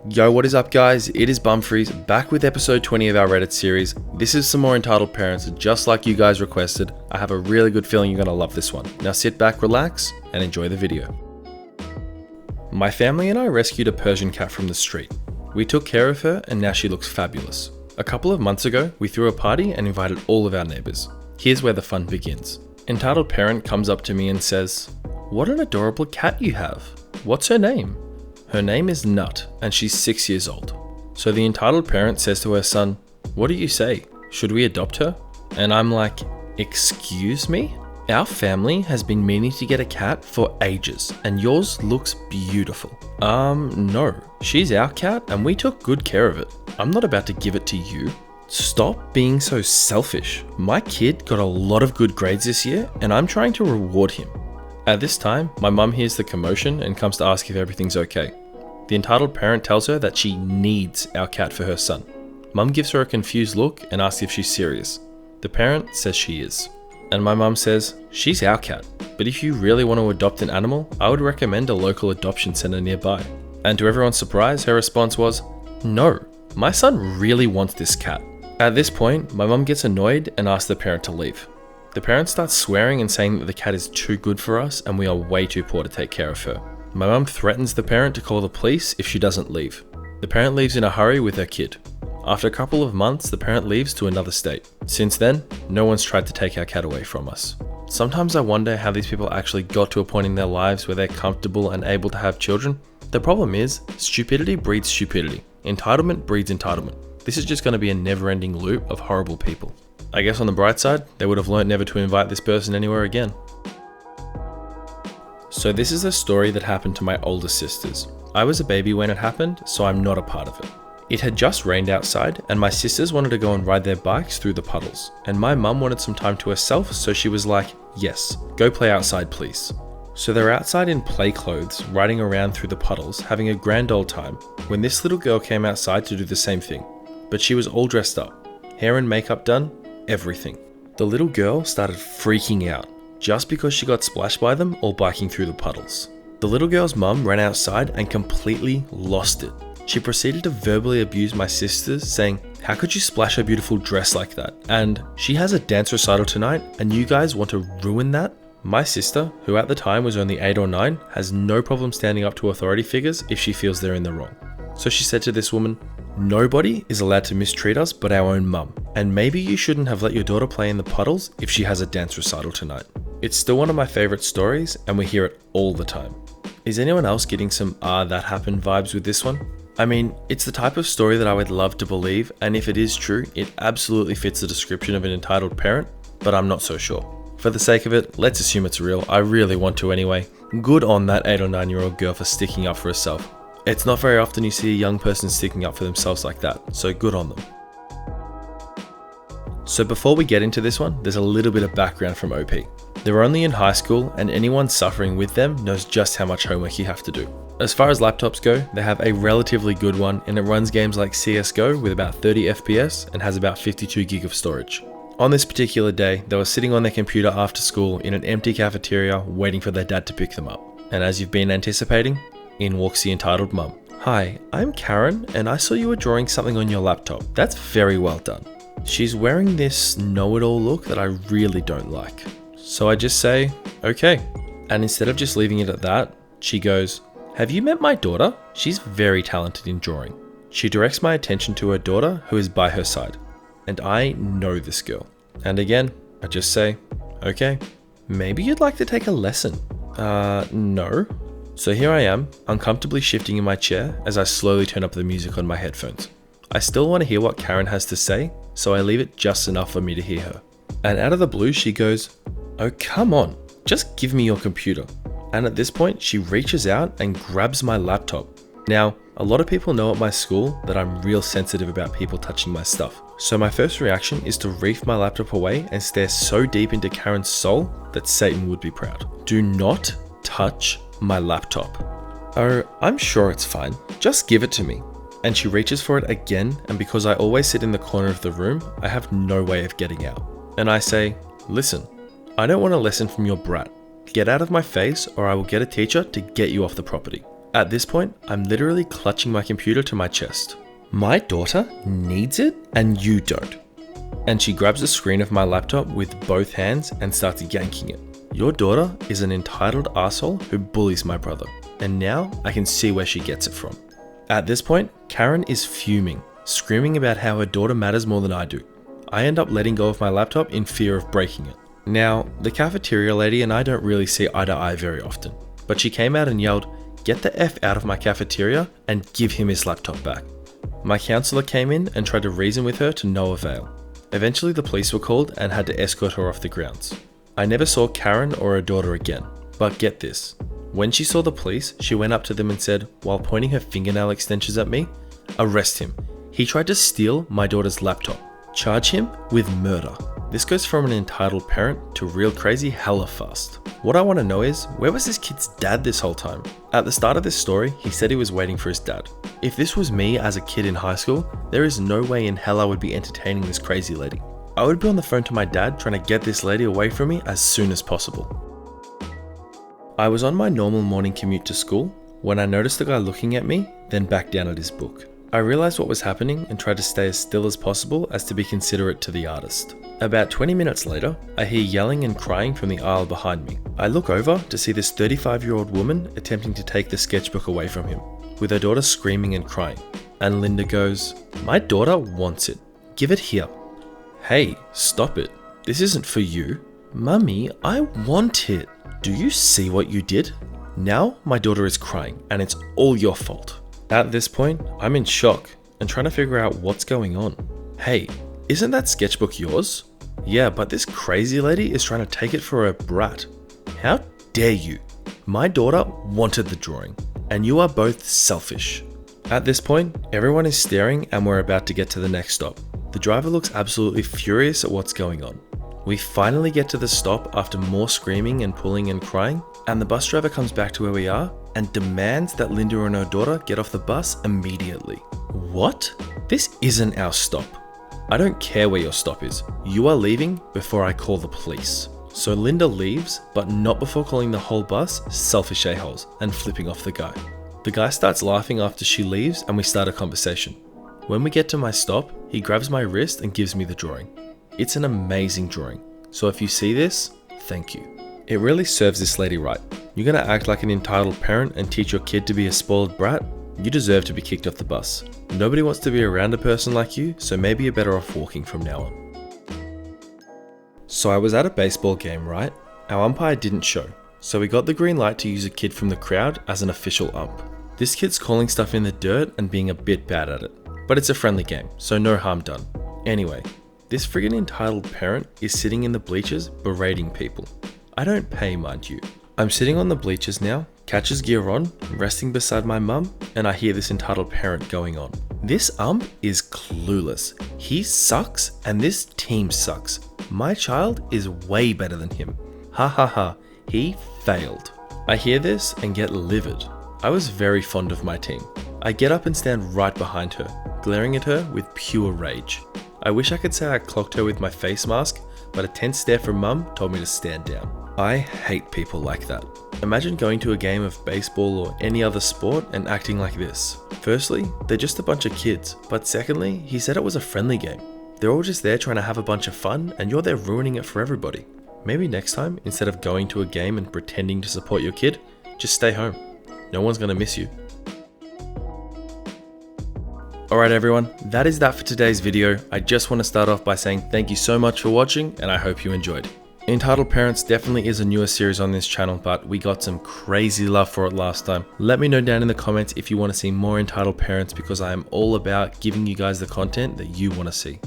Yo, what is up guys? It is Bumfries, back with episode 20 of our Reddit series. This is some more Entitled Parents, just like you guys requested. I have a really good feeling you're gonna love this one. Now sit back, relax, and enjoy the video. My family and I rescued a Persian cat from the street. We took care of her and now she looks fabulous. A couple of months ago, we threw a party and invited all of our neighbors. Here's where the fun begins. Entitled Parent comes up to me and says, "What an adorable cat you have. What's her name?" Her name is Nut, and she's 6 years old. So the entitled parent says to her son, "What do you say? Should we adopt her?" And I'm like, "Excuse me? Our family has been meaning to get a cat for ages, and yours looks beautiful." No, she's our cat, and we took good care of it. I'm not about to give it to you. Stop being so selfish. My kid got a lot of good grades this year, and I'm trying to reward him. At this time, my mum hears the commotion and comes to ask if everything's okay. The entitled parent tells her that she needs our cat for her son. Mum gives her a confused look and asks if she's serious. The parent says she is. And my mum says, "She's our cat, but if you really want to adopt an animal, I would recommend a local adoption center nearby." And to everyone's surprise, her response was, "No, my son really wants this cat." At this point, my mum gets annoyed and asks the parent to leave. The parent starts swearing and saying that the cat is too good for us and we are way too poor to take care of her. My mum threatens the parent to call the police if she doesn't leave. The parent leaves in a hurry with her kid. After a couple of months, the parent leaves to another state. Since then, no one's tried to take our cat away from us. Sometimes I wonder how these people actually got to a point in their lives where they're comfortable and able to have children. The problem is, stupidity breeds stupidity. Entitlement breeds entitlement. This is just going to be a never-ending loop of horrible people. I guess on the bright side, they would have learnt never to invite this person anywhere again. So this is a story that happened to my older sisters. I was a baby when it happened, so I'm not a part of it. It had just rained outside, and my sisters wanted to go and ride their bikes through the puddles. And my mum wanted some time to herself, so she was like, "Yes, go play outside please." So they're outside in play clothes, riding around through the puddles, having a grand old time, when this little girl came outside to do the same thing. But she was all dressed up, hair and makeup done, everything. The little girl started freaking out, just because she got splashed by them all biking through the puddles. The little girl's mum ran outside and completely lost it. She proceeded to verbally abuse my sisters, saying, "How could you splash her beautiful dress like that? And she has a dance recital tonight, and you guys want to ruin that?" My sister, who at the time was only 8 or 9, has no problem standing up to authority figures if she feels they're in the wrong. So she said to this woman, "Nobody is allowed to mistreat us but our own mum, and maybe you shouldn't have let your daughter play in the puddles if she has a dance recital tonight." It's still one of my favorite stories, and we hear it all the time. Is anyone else getting some that happened vibes with this one? I mean, it's the type of story that I would love to believe, and if it is true, it absolutely fits the description of an entitled parent, but I'm not so sure. For the sake of it, let's assume it's real. I really want to anyway. Good on that 8 or 9-year-old girl for sticking up for herself. It's not very often you see a young person sticking up for themselves like that, so good on them. So before we get into this one, there's a little bit of background from OP. They're only in high school, and anyone suffering with them knows just how much homework you have to do. As far as laptops go, they have a relatively good one, and it runs games like CSGO with about 30 FPS and has about 52 gig of storage. On this particular day, they were sitting on their computer after school in an empty cafeteria waiting for their dad to pick them up. And as you've been anticipating, in walks the entitled mum. "Hi, I'm Karen, and I saw you were drawing something on your laptop. That's very well done." She's wearing this know-it-all look that I really don't like. So I just say, "Okay." And instead of just leaving it at that, she goes, "Have you met my daughter? She's very talented in drawing." She directs my attention to her daughter, who is by her side. And I know this girl. And again, I just say, "Okay, maybe you'd like to take a lesson." No. So here I am, uncomfortably shifting in my chair as I slowly turn up the music on my headphones. I still want to hear what Karen has to say, so I leave it just enough for me to hear her. And out of the blue, she goes, "Oh, come on, just give me your computer." And at this point, she reaches out and grabs my laptop. Now, a lot of people know at my school that I'm real sensitive about people touching my stuff. So my first reaction is to reef my laptop away and stare so deep into Karen's soul that Satan would be proud. Do not touch my laptop. "Oh, I'm sure it's fine. Just give it to me." And she reaches for it again, and because I always sit in the corner of the room, I have no way of getting out. And I say, "Listen, I don't want a lesson from your brat. Get out of my face or I will get a teacher to get you off the property." At this point, I'm literally clutching my computer to my chest. My daughter needs it and you don't. And she grabs the screen of my laptop with both hands and starts yanking it. Your daughter is an entitled asshole who bullies my brother. And now I can see where she gets it from. At this point, Karen is fuming, screaming about how her daughter matters more than I do. I end up letting go of my laptop in fear of breaking it. Now, the cafeteria lady and I don't really see eye to eye very often, but she came out and yelled, "Get the F out of my cafeteria and give him his laptop back." My counselor came in and tried to reason with her to no avail. Eventually the police were called and had to escort her off the grounds. I never saw Karen or her daughter again, but get this. When she saw the police, she went up to them and said, while pointing her fingernail extensions at me, "Arrest him. He tried to steal my daughter's laptop. Charge him with murder." This goes from an entitled parent to real crazy hella fast. What I want to know is, where was this kid's dad this whole time? At the start of this story, he said he was waiting for his dad. If this was me as a kid in high school, there is no way in hell I would be entertaining this crazy lady. I would be on the phone to my dad trying to get this lady away from me as soon as possible. I was on my normal morning commute to school when I noticed the guy looking at me, then back down at his book. I realized what was happening and tried to stay as still as possible as to be considerate to the artist. About 20 minutes later, I hear yelling and crying from the aisle behind me. I look over to see this 35-year-old woman attempting to take the sketchbook away from him, with her daughter screaming and crying. And Linda goes, "My daughter wants it. Give it here." "Hey, stop it. This isn't for you." "Mummy, I want it. Do you see what you did?" Now my daughter is crying and it's all your fault. At this point, I'm in shock and trying to figure out what's going on. "Hey, isn't that sketchbook yours?" "Yeah, but this crazy lady is trying to take it for her brat." "How dare you? My daughter wanted the drawing, and you are both selfish." At this point, everyone is staring and we're about to get to the next stop. The driver looks absolutely furious at what's going on. We finally get to the stop after more screaming and pulling and crying, and the bus driver comes back to where we are and demands that Linda and her daughter get off the bus immediately. What? This isn't our stop. I don't care where your stop is. You are leaving before I call the police. So Linda leaves, but not before calling the whole bus selfish a-holes and flipping off the guy. The guy starts laughing after she leaves and we start a conversation. When we get to my stop, he grabs my wrist and gives me the drawing. It's an amazing drawing, so if you see this, thank you. It really serves this lady right. You're gonna act like an entitled parent and teach your kid to be a spoiled brat? You deserve to be kicked off the bus. Nobody wants to be around a person like you, so maybe you're better off walking from now on. So I was at a baseball game, right? Our umpire didn't show, so we got the green light to use a kid from the crowd as an official ump. This kid's calling stuff in the dirt and being a bit bad at it, but it's a friendly game, so no harm done. Anyway, this friggin' entitled parent is sitting in the bleachers berating people. I don't pay, mind you. I'm sitting on the bleachers now, catcher's gear on, resting beside my mum, and I hear this entitled parent going on. This ump is clueless. He sucks and this team sucks. My child is way better than him. Ha ha ha, he failed. I hear this and get livid. I was very fond of my team. I get up and stand right behind her, glaring at her with pure rage. I wish I could say I clocked her with my face mask, but a tense stare from mum told me to stand down. I hate people like that. Imagine going to a game of baseball or any other sport and acting like this. Firstly, they're just a bunch of kids, but secondly, he said it was a friendly game. They're all just there trying to have a bunch of fun and you're there ruining it for everybody. Maybe next time, instead of going to a game and pretending to support your kid, just stay home. No one's gonna miss you. Alright everyone, that is that for today's video. I just want to start off by saying thank you so much for watching and I hope you enjoyed. Entitled Parents definitely is a newer series on this channel, but we got some crazy love for it last time. Let me know down in the comments if you want to see more Entitled Parents because I am all about giving you guys the content that you want to see.